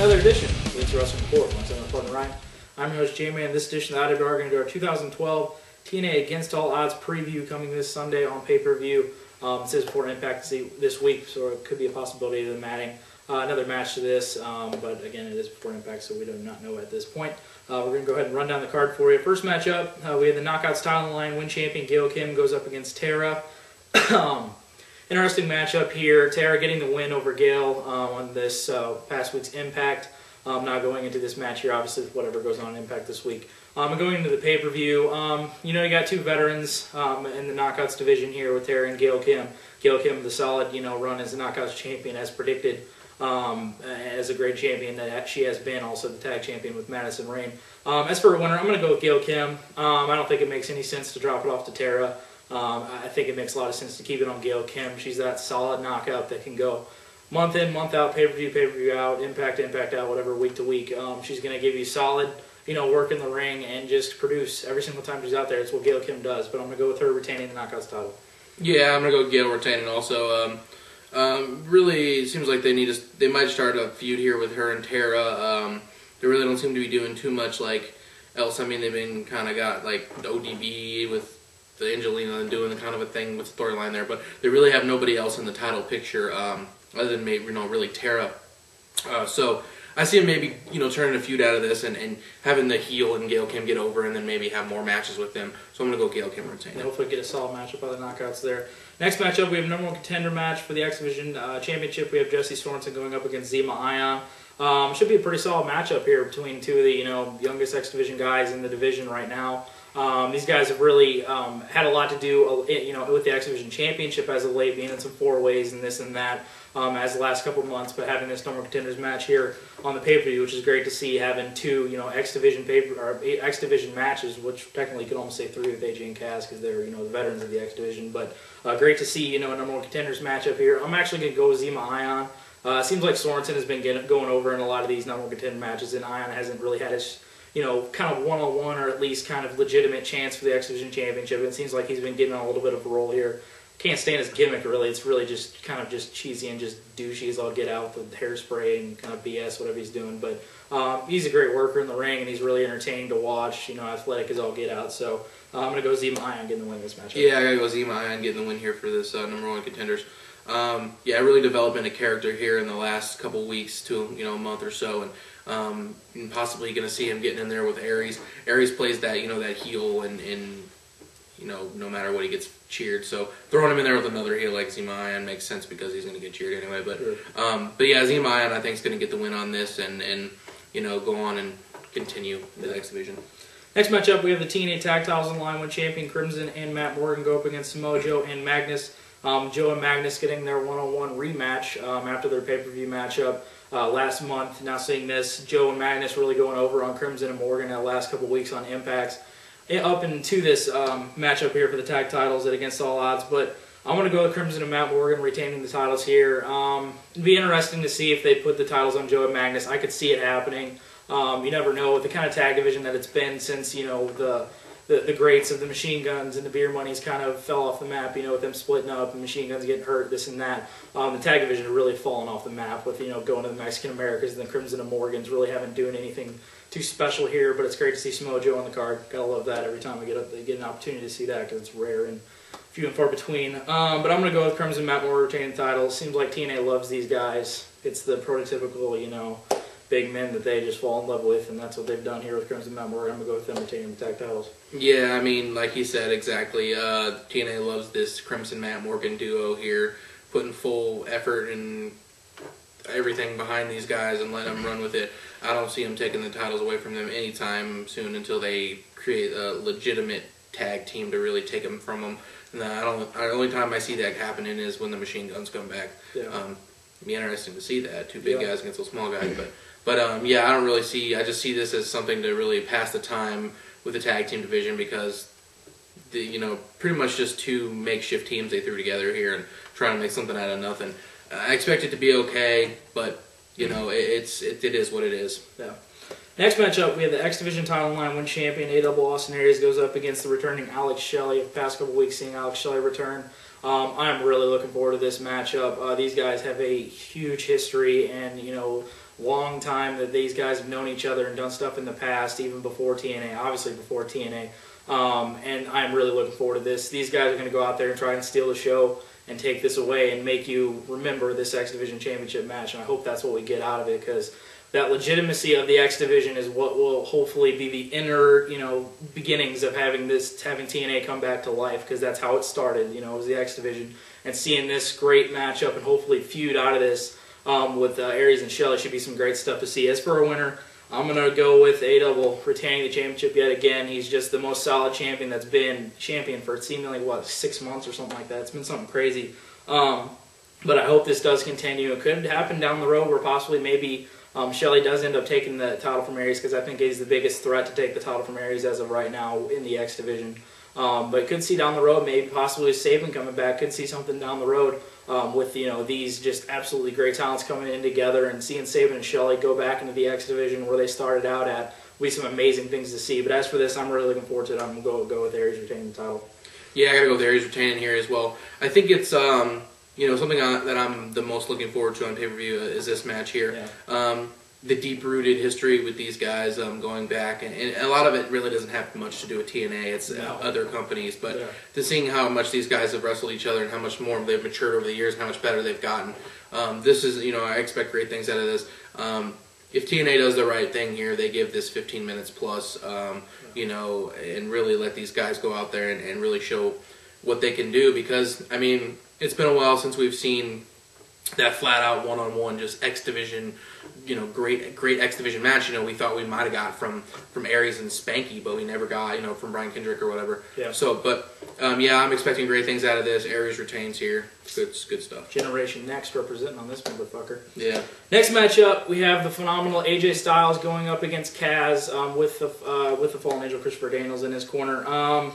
another edition of Links Wrestling Report. My son, my partner Ryan. I'm your host Jamie, and this edition of the IWR are going to do our 2012 TNA Against All Odds preview coming this Sunday on pay-per-view. It says before Impact this week, so it could be a possibility of them adding another match to this, but again, it is before Impact, so we do not know at this point. We're going to go ahead and run down the card for you. First matchup, we have the Knockouts title on the line. Win champion Gail Kim goes up against Tara. Interesting matchup here. Tara getting the win over Gail on this past week's Impact. Now going into this match here, obviously, with whatever goes on in Impact this week. And going into the pay-per-view, you know, you got two veterans in the Knockouts division here with Tara and Gail Kim. Gail Kim, the solid, run as the Knockouts champion, as predicted, as a great champion that she has been, also the tag champion with Madison Rayne. As for a winner, I'm going to go with Gail Kim. I don't think it makes any sense to drop it off to Tara. I think it makes a lot of sense to keep it on Gail Kim. She's that solid knockout that can go month in, month out, pay-per-view out, impact out, whatever, week to week. She's going to give you solid, work in the ring and just produce every single time she's out there. It's what Gail Kim does, but I'm going to go with her retaining the Knockouts title. Yeah, I'm going to go with Gail retaining also. Really, it seems like they might start a feud here with her and Tara. They really don't seem to be doing too much else. I mean, they've been kind of got the ODB with the Angelina and doing the kind of a thing with the storyline there, but they really have nobody else in the title picture other than maybe really Tara. So I see him maybe turning a feud out of this and having the heel and Gail Kim get over, and then maybe have more matches with them. So I'm gonna go Gail Kim retain. And hopefully get a solid matchup by the Knockouts there. Next matchup, we have number one contender match for the X Division Championship. We have Jesse Sorensen going up against Zema Ion. Should be a pretty solid matchup here between two of the youngest X Division guys in the division right now. These guys have really had a lot to do, with the X Division Championship as of late, being in some four-ways and this and that as the last couple of months, but having this number one contenders match here on the pay-per-view, which is great to see, having two X Division matches, which technically you could almost say three with AJ and Cass because they're the veterans of the X Division, but great to see a number one contenders matchup here. I'm actually going to go with Zema Ion. It seems like Sorensen has been going over in a lot of these number one contender matches, and Ion hasn't really had his kind of one-on-one or at least kind of legitimate chance for the X Division Championship. It seems like he's been getting on a little bit of a roll here. Can't stand his gimmick, really. It's really just kind of just cheesy and just douchey as all get out with hairspray and kind of BS, whatever he's doing. But he's a great worker in the ring, and he's really entertaining to watch, athletic as all get out. So I'm going to go Zema Ion getting the win in this matchup. Yeah, I got to go Zema Ion getting the win here for this number one contenders. Yeah, really developing a character here in the last couple weeks to a month or so, and possibly going to see him getting in there with Aries. Aries plays that that heel, and no matter what, he gets cheered. So throwing him in there with another heel like Zema Ion makes sense because he's going to get cheered anyway. But sure. But yeah, Zema Ion I think is going to get the win on this and go on and continue in the X Division. Next matchup, we have the TNA Tag Titles on the line with champion Crimson and Matt Morgan go up against Samoa Joe and Magnus. Joe and Magnus getting their one-on-one rematch after their pay-per-view matchup last month. Now seeing this, Joe and Magnus really going over on Crimson and Morgan in the last couple weeks on Impacts. Up into this matchup here for the tag titles at Against All Odds, but I want to go with Crimson and Matt Morgan retaining the titles here. It'd be interesting to see if they put the titles on Joe and Magnus. I could see it happening. You never know with the kind of tag division that it's been since the greats of the Machine Guns and the Beer Money's kind of fell off the map, with them splitting up and Machine Guns getting hurt, this and that. The tag division has really fallen off the map with, going to the Mexican Americas, and the Crimson and Morgans really haven't doing anything too special here, but it's great to see Samoa Joe on the card. Gotta love that every time they get an opportunity to see that because it's rare and few and far between. But I'm going to go with Crimson, Matt Morgan retaining titles. Seems like TNA loves these guys. It's the prototypical, big men that they just fall in love with, and that's what they've done here with Crimson Matt Morgan. I'm going to go with them retaining the tag titles. Yeah, I mean, like you said, exactly. TNA loves this Crimson Matt Morgan duo here, putting full effort and everything behind these guys and letting them run with it. I don't see them taking the titles away from them anytime soon until they create a legitimate tag team to really take them from them. And the only time I see that happening is when the Machine Guns come back. Yeah. It'd be interesting to see that, two big guys against a small guy, but yeah, I don't really see. I just see this as something to really pass the time with the tag team division because, pretty much just two makeshift teams they threw together here and trying to make something out of nothing. I expect it to be okay, but it is what it is. Yeah. Next matchup, we have the X Division title line. Win champion A-Double Austin Aries goes up against the returning Alex Shelley. The past couple weeks, seeing Alex Shelley return. I'm really looking forward to this matchup. These guys have a huge history and long time that these guys have known each other and done stuff in the past, even before TNA, obviously before TNA. And I'm really looking forward to this. These guys are going to go out there and try and steal the show and take this away and make you remember this X Division Championship match. And I hope that's what we get out of it, because that legitimacy of the X Division is what will hopefully be the inner, beginnings of having TNA come back to life, because that's how it started. It was the X Division, and seeing this great matchup and hopefully feud out of this with Aries and Shelley should be some great stuff to see. As for a winner, I'm going to go with A-Double retaining the championship yet again. He's just the most solid champion that's been champion for seemingly, 6 months or something like that. It's been something crazy. But I hope this does continue. It could happen down the road where possibly maybe Shelley does end up taking the title from Aries, because I think he's the biggest threat to take the title from Aries as of right now in the X Division. But could see down the road, maybe possibly Saban coming back. Could see something down the road with these just absolutely great talents coming in together, and seeing Saban and Shelley go back into the X Division where they started out at. Will be some amazing things to see. But as for this, I'm really looking forward to it. I'm going to go with Aries retaining the title. Yeah, I got to go with Aries retaining here as well. I think it's something that I'm the most looking forward to on pay-per-view is this match here. Yeah. The deep-rooted history with these guys going back, and a lot of it really doesn't have much to do with TNA. It's other companies, but to seeing how much these guys have wrestled each other and how much more they've matured over the years and how much better they've gotten. This is, I expect great things out of this. If TNA does the right thing here, they give this 15 minutes plus, and really let these guys go out there and really show what they can do, because, it's been a while since we've seen that flat-out one-on-one, just X Division, great X Division match. We thought we might have got from Aries and Spanky, but we never got, from Brian Kendrick or whatever. Yeah. So, but I'm expecting great things out of this. Aries retains here. Good stuff. Generation Next representing on this motherfucker. Yeah. Next matchup, we have the phenomenal AJ Styles going up against Kaz with the Fallen Angel Christopher Daniels in his corner.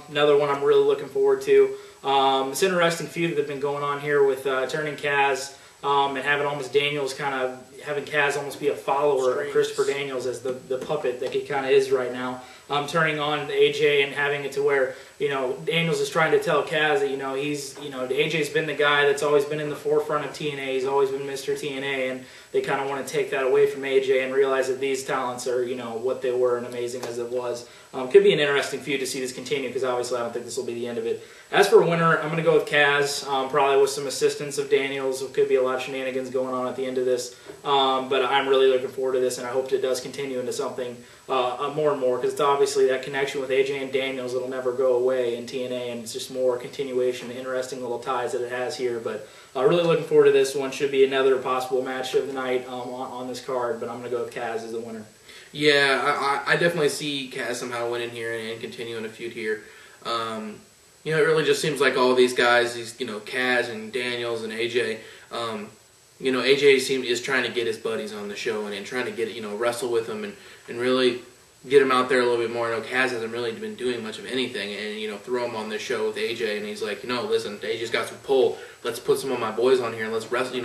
Another one I'm really looking forward to. It's an interesting feud that's been going on here with turning Kaz and having almost Daniels having Kaz almost be a follower of Christopher Daniels as the puppet that he kind of is right now. Turning on AJ and having it to where, Daniels is trying to tell Kaz that, AJ's been the guy that's always been in the forefront of TNA. He's always been Mr. TNA, and they kind of want to take that away from AJ and realize that these talents are, what they were and amazing as it was. Could be an interesting feud to see this continue, because obviously I don't think this will be the end of it. As for a winner, I'm going to go with Kaz, probably with some assistance of Daniels. There could be a lot of shenanigans going on at the end of this, but I'm really looking forward to this, and I hope it does continue into something more and more, because it's obviously that connection with AJ and Daniels that'll never go away in TNA, and it's just more continuation, interesting little ties that it has here. But really looking forward to this one. Should be another possible match of the night on this card, but I'm going to go with Kaz as the winner. Yeah, I definitely see Kaz somehow winning here and continuing a feud here. It really just seems like all these guys, Kaz and Daniels and AJ, AJ is trying to get his buddies on the show and trying to get, wrestle with them and really get him out there a little bit more. Kaz hasn't really been doing much of anything, and, throw him on the show with AJ, and he's like, listen, AJ's got some pull. Let's put some of my boys on here and let's wrestle,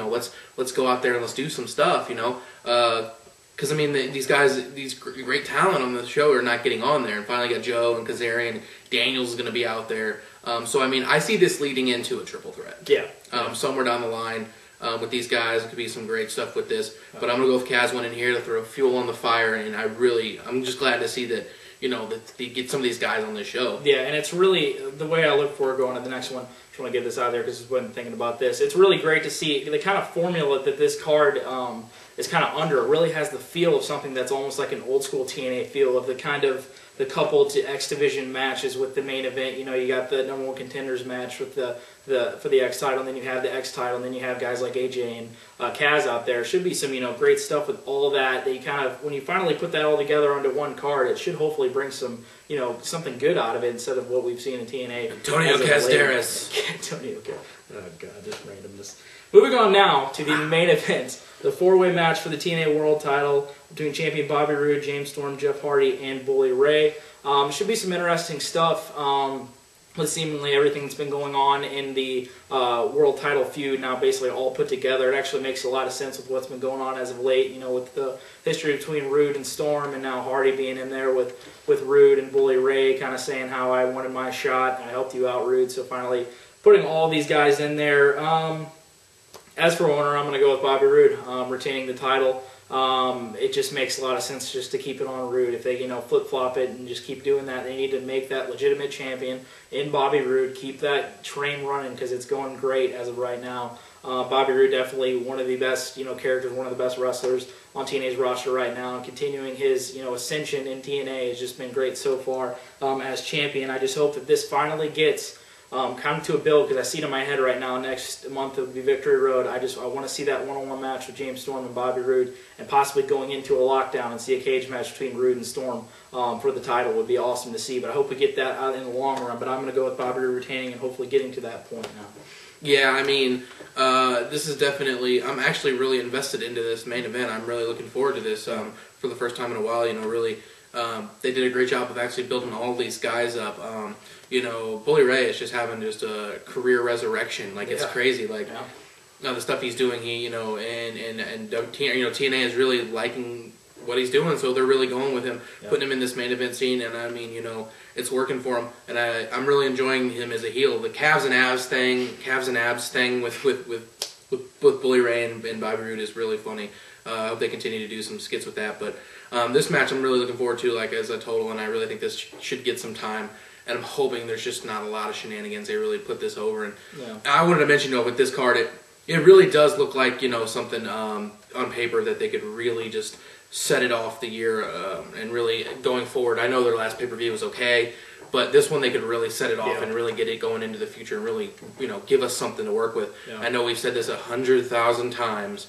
let's go out there and let's do some stuff, because, these guys, these great talent on the show are not getting on there. And finally got Joe and Kazarian, and Daniels is going to be out there. So, I see this leading into a triple threat. Yeah. Somewhere down the line with these guys. It could be some great stuff with this. But I'm going to go with Kaz winning here to throw fuel on the fire. And I'm just glad to see that, that they get some of these guys on this show. Yeah, and it's really, the way I look forward going to the next one, I just want to get this out there because I've been thinking about this. It's really great to see the kind of formula that this card is kind of under. It really has the feel of something that's almost like an old school TNA feel of the couple to X Division matches with the main event. You got the #1 contenders match with for the X title, and then you have the X title, and then you have guys like AJ and Kaz out there. Should be some great stuff with all that. That you kind of, when you finally put that all together onto one card, it should hopefully bring some something good out of it instead of what we've seen in TNA. Antonio Caceres. Antonio Caceres. Oh god, just randomness. Moving on now to the main event. The four-way match for the TNA World Title between champion Bobby Roode, James Storm, Jeff Hardy, and Bully Ray. Should be some interesting stuff with seemingly everything that's been going on in the World Title feud now basically all put together. It actually makes a lot of sense with what's been going on as of late, with the history between Roode and Storm, and now Hardy being in there with Roode and Bully Ray kind of saying how I wanted my shot, and I helped you out, Roode. So finally putting all these guys in there. As for owner, I'm going to go with Bobby Roode retaining the title. it just makes a lot of sense just to keep it on Roode. If they, flip-flop it and just keep doing that, they need to make that legitimate champion in Bobby Roode. Keep that train running because it's going great as of right now. Bobby Roode definitely one of the best, characters, one of the best wrestlers on TNA's roster right now. And continuing his, ascension in TNA has just been great so far as champion. I just hope that this finally gets kind of to a build, because I see it in my head right now. Next month it will be Victory Road. I want to see that one-on-one match with James Storm and Bobby Roode, and possibly going into a lockdown and see a cage match between Roode and Storm for the title would be awesome to see. But I hope we get that out in the long run. But I'm going to go with Bobby Roode retaining and hopefully getting to that point now. Yeah, I mean, this is definitely, I'm actually really invested into this main event. I'm really looking forward to this for the first time in a while. Really, they did a great job of actually building all these guys up. Bully Ray is just having just a career resurrection. It's crazy. The stuff he's doing, TNA is really liking what he's doing, so they're really going with him, putting him in this main event scene, and I mean, it's working for him, and I'm really enjoying him as a heel. The calves and abs thing with Bully Ray and Bobby Roode is really funny. I hope they continue to do some skits with that, but this match I'm really looking forward to, as a total, and I really think this should get some time. And I'm hoping there's just not a lot of shenanigans. They really put this over. And I wanted to mention, with this card, it really does look like, something on paper that they could really just set it off the year and really going forward. I know their last pay-per-view was okay, but this one they could really set it off and really get it going into the future and really, give us something to work with. Yeah. I know we've said this 100,000 times.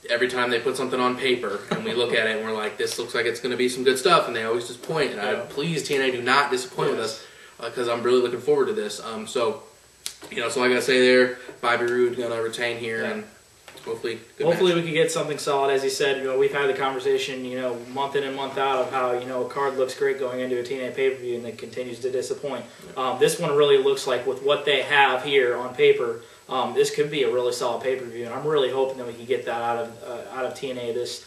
Every time they put something on paper and we look at it and we're like, this looks like it's going to be some good stuff, and they always disappoint. And please, TNA, do not disappoint with us, because I'm really looking forward to this. So like I say there, Bobby Roode going to retain here, and hopefully we can get something solid. As you said, we've had the conversation, month in and month out of how, a card looks great going into a TNA pay-per-view and it continues to disappoint. This one really looks like, with what they have here on paper, this could be a really solid pay-per-view, and I'm really hoping that we can get that out of TNA this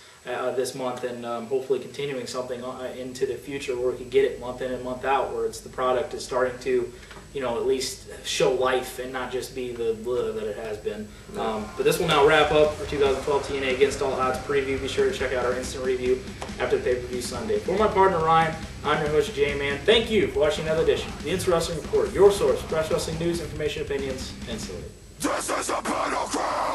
month, and hopefully continuing something into the future where we can get it month in and month out, where the product is starting to, at least show life and not just be the blah that it has been. But this will now wrap up our 2012 TNA Against All Odds preview. Be sure to check out our instant review after the pay-per-view Sunday. For my partner Ryan, I'm your host J-Man. Thank you for watching another edition of the Instant Wrestling Report, your source for fresh wrestling news, information, opinions, and stories. This is a battleground!